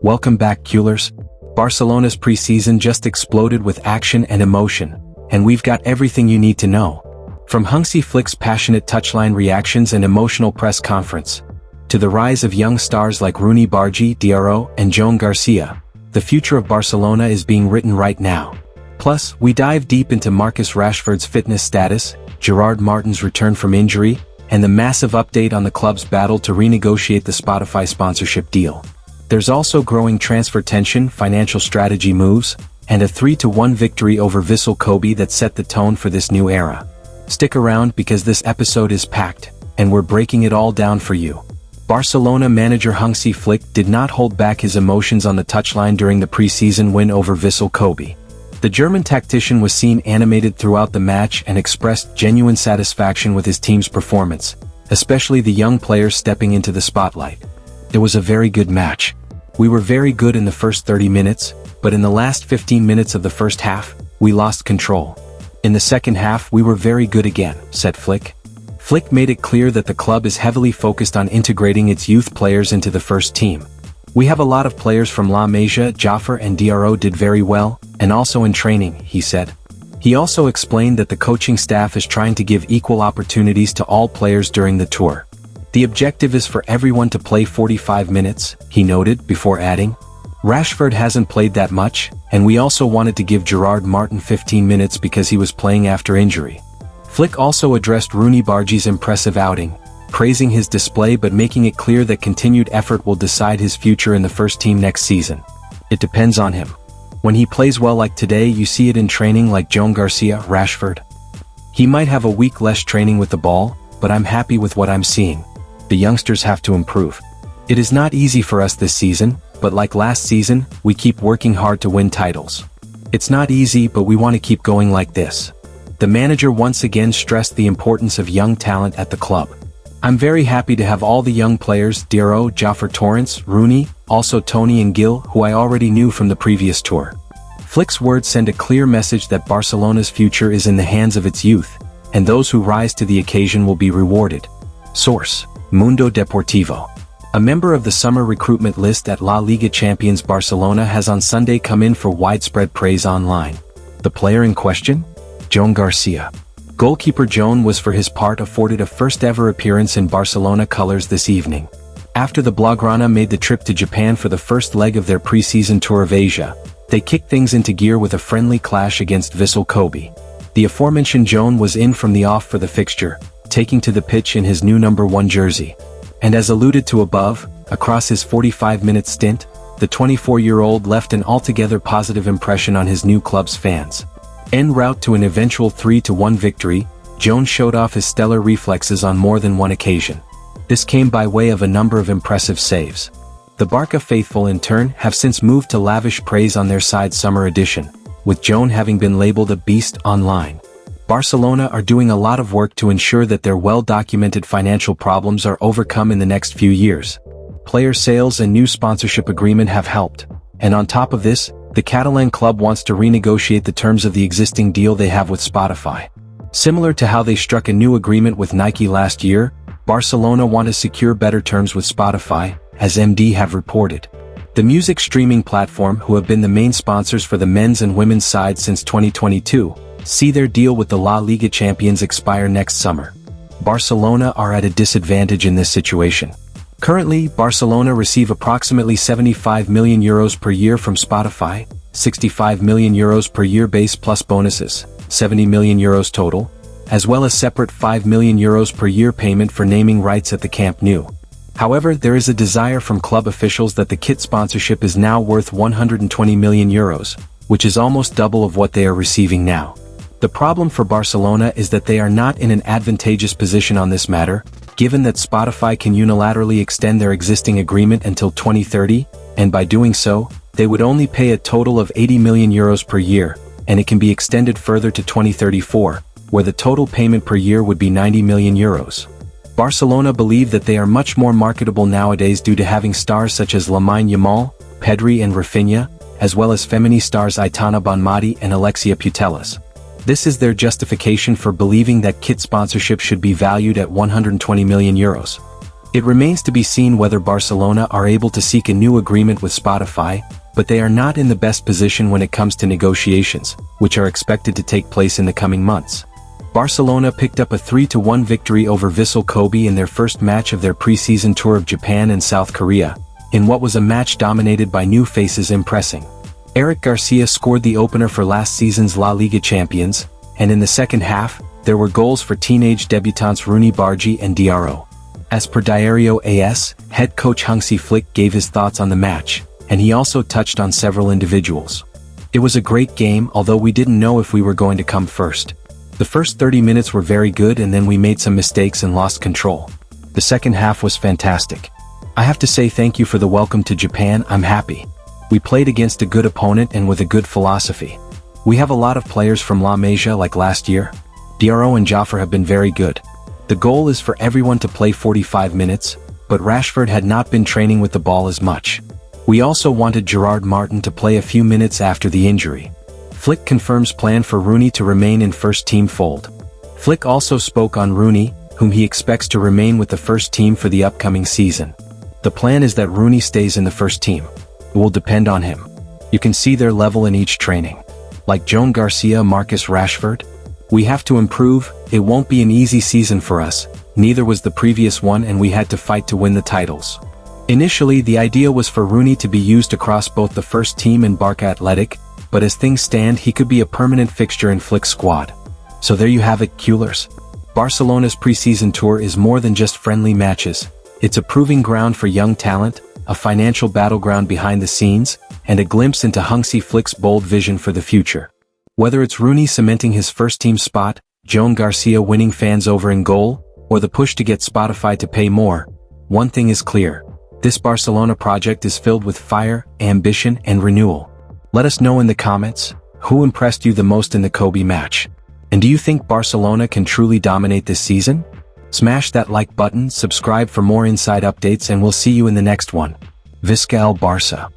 Welcome back, Keulers. Barcelona's preseason just exploded with action and emotion, and we've got everything you need to know. From Hansi Flick's passionate touchline reactions and emotional press conference, to the rise of young stars like Roony Bardghji, DRO, and Joan García, the future of Barcelona is being written right now. Plus, we dive deep into Marcus Rashford's fitness status, Gerard Martin's return from injury, and the massive update on the club's battle to renegotiate the Spotify sponsorship deal. There's also growing transfer tension, financial strategy moves, and a 3-1 victory over Vissel Kobe that set the tone for this new era. Stick around because this episode is packed, and we're breaking it all down for you. Barcelona manager Hansi Flick did not hold back his emotions on the touchline during the preseason win over Vissel Kobe. The German tactician was seen animated throughout the match and expressed genuine satisfaction with his team's performance, especially the young players stepping into the spotlight. It was a very good match. We were very good in the first 30 minutes, but in the last 15 minutes of the first half, we lost control. In the second half we were very good again, said Flick. Flick made it clear that the club is heavily focused on integrating its youth players into the first team. We have a lot of players from La Masia, Jaffer and DRO did very well, and also in training, he said. He also explained that the coaching staff is trying to give equal opportunities to all players during the tour. The objective is for everyone to play 45 minutes, he noted, before adding, Rashford hasn't played that much, and we also wanted to give Gerard Martin 15 minutes because he was playing after injury. Flick also addressed Roony Bardghji's impressive outing, praising his display but making it clear that continued effort will decide his future in the first team next season. It depends on him. When he plays well like today, you see it in training like Joan García, Rashford. He might have a week less training with the ball, but I'm happy with what I'm seeing. The youngsters have to improve. It is not easy for us this season, but like last season, we keep working hard to win titles. It's not easy, but we want to keep going like this. The manager once again stressed the importance of young talent at the club. I'm very happy to have all the young players, DRO, Jaffer Torrents, Roony, also Tony and Gil, who I already knew from the previous tour. Flick's words send a clear message that Barcelona's future is in the hands of its youth, and those who rise to the occasion will be rewarded. Source: Mundo Deportivo. A member of the summer recruitment list at La Liga champions Barcelona has on Sunday come in for widespread praise online. The player in question? Joan García. Goalkeeper Joan was for his part afforded a first-ever appearance in Barcelona colours this evening. After the Blaugrana made the trip to Japan for the first leg of their pre-season tour of Asia, they kicked things into gear with a friendly clash against Vissel Kobe. The aforementioned Joan was in from the off for the fixture, taking to the pitch in his new number 1 jersey. And as alluded to above, across his 45-minute stint, the 24-year-old left an altogether positive impression on his new club's fans. En route to an eventual 3-1 victory, Joan showed off his stellar reflexes on more than one occasion. This came by way of a number of impressive saves. The Barca faithful in turn have since moved to lavish praise on their side's summer edition, with Joan having been labeled a beast online. Barcelona are doing a lot of work to ensure that their well-documented financial problems are overcome in the next few years. Player sales and new sponsorship agreement have helped, and on top of this, the Catalan club wants to renegotiate the terms of the existing deal they have with Spotify. Similar to how they struck a new agreement with Nike last year, Barcelona want to secure better terms with Spotify, as MD have reported. The music streaming platform, who have been the main sponsors for the men's and women's side since 2022, see their deal with the La Liga champions expire next summer. Barcelona are at a disadvantage in this situation. Currently, Barcelona receive approximately €75 million per year from Spotify, €65 million per year base plus bonuses, €70 million total, as well as separate €5 million per year payment for naming rights at the Camp Nou. However, there is a desire from club officials that the kit sponsorship is now worth €120 million, which is almost double of what they are receiving now. The problem for Barcelona is that they are not in an advantageous position on this matter, given that Spotify can unilaterally extend their existing agreement until 2030, and by doing so, they would only pay a total of €80 million per year, and it can be extended further to 2034, where the total payment per year would be €90 million. Barcelona believe that they are much more marketable nowadays due to having stars such as Lamine Yamal, Pedri and Rafinha, as well as Femení stars Aitana Bonmati and Alexia Putellas. This is their justification for believing that kit sponsorship should be valued at €120 million. It remains to be seen whether Barcelona are able to seek a new agreement with Spotify, but they are not in the best position when it comes to negotiations, which are expected to take place in the coming months. Barcelona picked up a 3-1 victory over Vissel Kobe in their first match of their preseason tour of Japan and South Korea, in what was a match dominated by new faces impressing. Joan García scored the opener for last season's La Liga champions, and in the second half, there were goals for teenage debutants Roony Bardghji and Diarra. As per Diario AS, head coach Hansi Flick gave his thoughts on the match, and he also touched on several individuals. It was a great game, although we didn't know if we were going to come first. The first 30 minutes were very good, and then we made some mistakes and lost control. The second half was fantastic. I have to say thank you for the welcome to Japan. I'm happy. We played against a good opponent and with a good philosophy. We have a lot of players from La Masia like last year. Diarra and Jaffer have been very good. The goal is for everyone to play 45 minutes, but Rashford had not been training with the ball as much. We also wanted Gerard Martin to play a few minutes after the injury. Flick confirms plan for Roony to remain in first team fold. Flick also spoke on Roony, whom he expects to remain with the first team for the upcoming season. The plan is that Roony stays in the first team. It will depend on him. You can see their level in each training. Like Joan García, Marcus Rashford. We have to improve. It won't be an easy season for us, neither was the previous one, and we had to fight to win the titles. Initially, the idea was for Roony to be used across both the first team and Barça Athletic, but as things stand, he could be a permanent fixture in Flick's squad. So there you have it, Keulers. Barcelona's preseason tour is more than just friendly matches. It's a proving ground for young talent, a financial battleground behind the scenes, and a glimpse into Hansi Flick's bold vision for the future. Whether it's Roony cementing his first-team spot, Joan García winning fans over in goal, or the push to get Spotify to pay more, one thing is clear. This Barcelona project is filled with fire, ambition, and renewal. Let us know in the comments, who impressed you the most in the Kobe match? And do you think Barcelona can truly dominate this season? Smash that like button, subscribe for more inside updates, and we'll see you in the next one. Visca el Barça.